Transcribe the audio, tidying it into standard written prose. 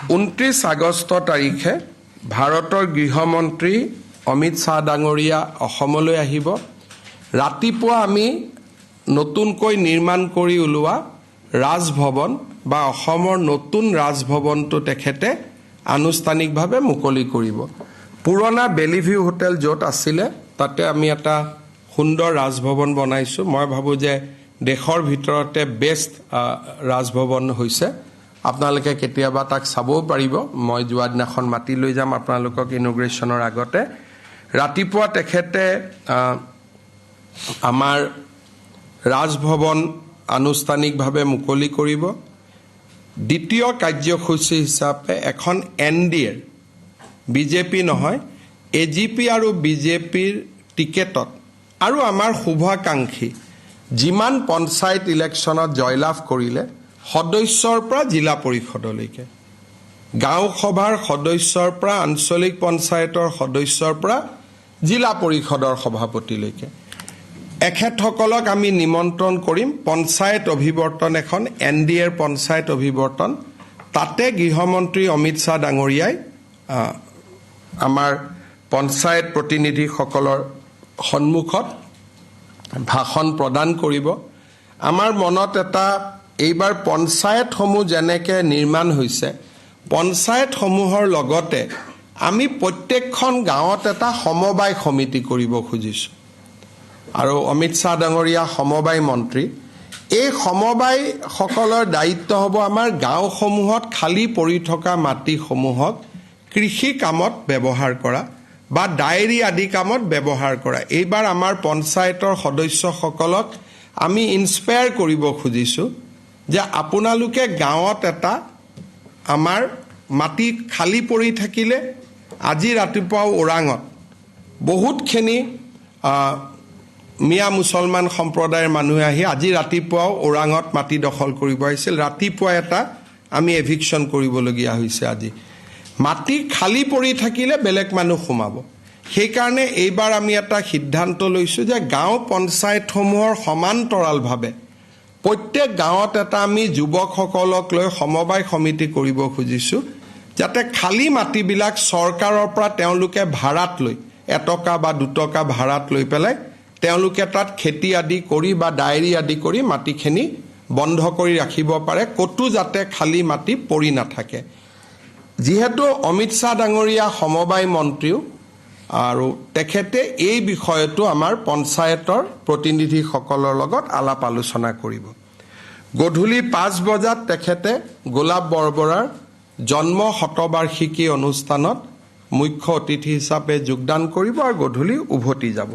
29 আগষ্ট তাৰিখে ভাৰতৰ গৃহমন্ত্ৰী অমিত শ্বাহ ডাঙৰীয়া অসমলৈ আহিব। ৰাতিপুৱা আমি নতুনকৈ নিৰ্মাণ কৰি ওলোৱা ৰাজভৱন বা অসমৰ নতুন ৰাজভৱনটো তেখেতে আনুষ্ঠানিকভাৱে মুকলি কৰিব। পুৰণা বেলিভিউ হোটেল য'ত আছিলে তাতে আমি এটা সুন্দৰ ৰাজভৱন বনাইছোঁ। মই ভাবোঁ যে দেশৰ ভিতৰতে বেষ্ট ৰাজভৱন হৈছে। আপোনালোকে কেতিয়াবা তাক চাবও পাৰিব। মই যোৱা দিনাখন মাতি লৈ যাম আপোনালোকক ইনগ্ৰেশ্যনৰ আগতে। ৰাতিপুৱা তেখেতে আমাৰ ৰাজভৱন আনুষ্ঠানিকভাৱে মুকলি কৰিব। দ্বিতীয় কাৰ্যসূচী হিচাপে এখন NDA বিজেপি নহয় AGP আৰু বিজেপিৰ টিকেটত আৰু আমাৰ শুভাকাংক্ষী যিমান পঞ্চায়ত ইলেকশ্যনত জয়লাভ কৰিলে সদস্যৰ পৰা জিলা পৰিষদলৈকে, গাঁও সভাৰ সদস্যৰ পৰা আঞ্চলিক পঞ্চায়তৰ সদস্যৰ পৰা জিলা পৰিষদৰ সভাপতিলৈকে এখেতসকলক আমি নিমন্ত্ৰণ কৰিম। পঞ্চায়ত অভিৱৰ্তন এখন NDAৰ পঞ্চায়ত অভিৱৰ্তন, তাতে গৃহমন্ত্ৰী অমিত শ্বাহ ডাঙৰীয়াই আমাৰ পঞ্চায়ত প্ৰতিনিধিসকলৰ সন্মুখত ভাষণ প্ৰদান কৰিব। আমাৰ মনত এটা এইবাৰ পঞ্চায়তসমূহ যেনেকৈ নিৰ্মাণ হৈছে, পঞ্চায়তসমূহৰ লগতে আমি প্ৰত্যেকখন গাঁৱত এটা সমবায় সমিতি কৰিব খুজিছোঁ। আৰু অমিত শ্বাহ ডাঙৰীয়া সমবায় মন্ত্ৰী, এই সমবায়সকলৰ দায়িত্ব হ'ব আমাৰ গাঁওসমূহত খালী পৰি থকা মাটিসমূহক কৃষি কামত ব্যৱহাৰ কৰা বা ডায়েৰী আদি কামত ব্যৱহাৰ কৰা। এইবাৰ আমাৰ পঞ্চায়তৰ সদস্যসকলক আমি ইনস্পায়াৰ কৰিব খুজিছোঁ যে আপোনালোকে গাঁৱত এটা আমাৰ মাটি খালী পৰি থাকিলে, আজি ৰাতিপুৱাও ওৰাঙত বহুতখিনি মিয়া মুছলমান সম্প্ৰদায়ৰ মানুহে আহি আজি ৰাতিপুৱাও ওৰাঙত মাটি দখল কৰিব আহিছিল। ৰাতিপুৱা এটা আমি এভিকশ্যন কৰিবলগীয়া হৈছে। আজি মাটি খালী পৰি থাকিলে বেলেগ মানুহ সোমাব। সেইকাৰণে এইবাৰ আমি এটা সিদ্ধান্ত লৈছোঁ যে গাঁও পঞ্চায়তসমূহৰ সমান্তৰালভাৱে প্ৰত্যেক গাঁৱত এটা আমি যুৱকসকলক লৈ সমবায় সমিতি কৰিব খুজিছোঁ, যাতে খালী মাটিবিলাক চৰকাৰৰ পৰা তেওঁলোকে ভাড়াত লৈ 1 টকা বা 2 টকা ভাড়াত লৈ পেলাই তেওঁলোকে তাত খেতি আদি কৰি বা ডায়েৰী আদি কৰি মাটিখিনি বন্ধ কৰি ৰাখিব পাৰে, ক'তো যাতে খালী মাটি পৰি নাথাকে। যিহেতু অমিত শ্বাহ ডাঙৰীয়া সমবায় মন্ত্ৰীও আৰু তেখেতে এই বিষয়টো আমাৰ পঞ্চায়তৰ প্ৰতিনিধিসকলৰ লগত আলাপ আলোচনা কৰিব। গধূলি 5 বজাত তেখেতে গোলাপ বৰবৰাৰ জন্ম শতবাৰ্ষিকী অনুষ্ঠানত মুখ্য অতিথি হিচাপে যোগদান কৰিব আৰু গধূলি উভতি যাব।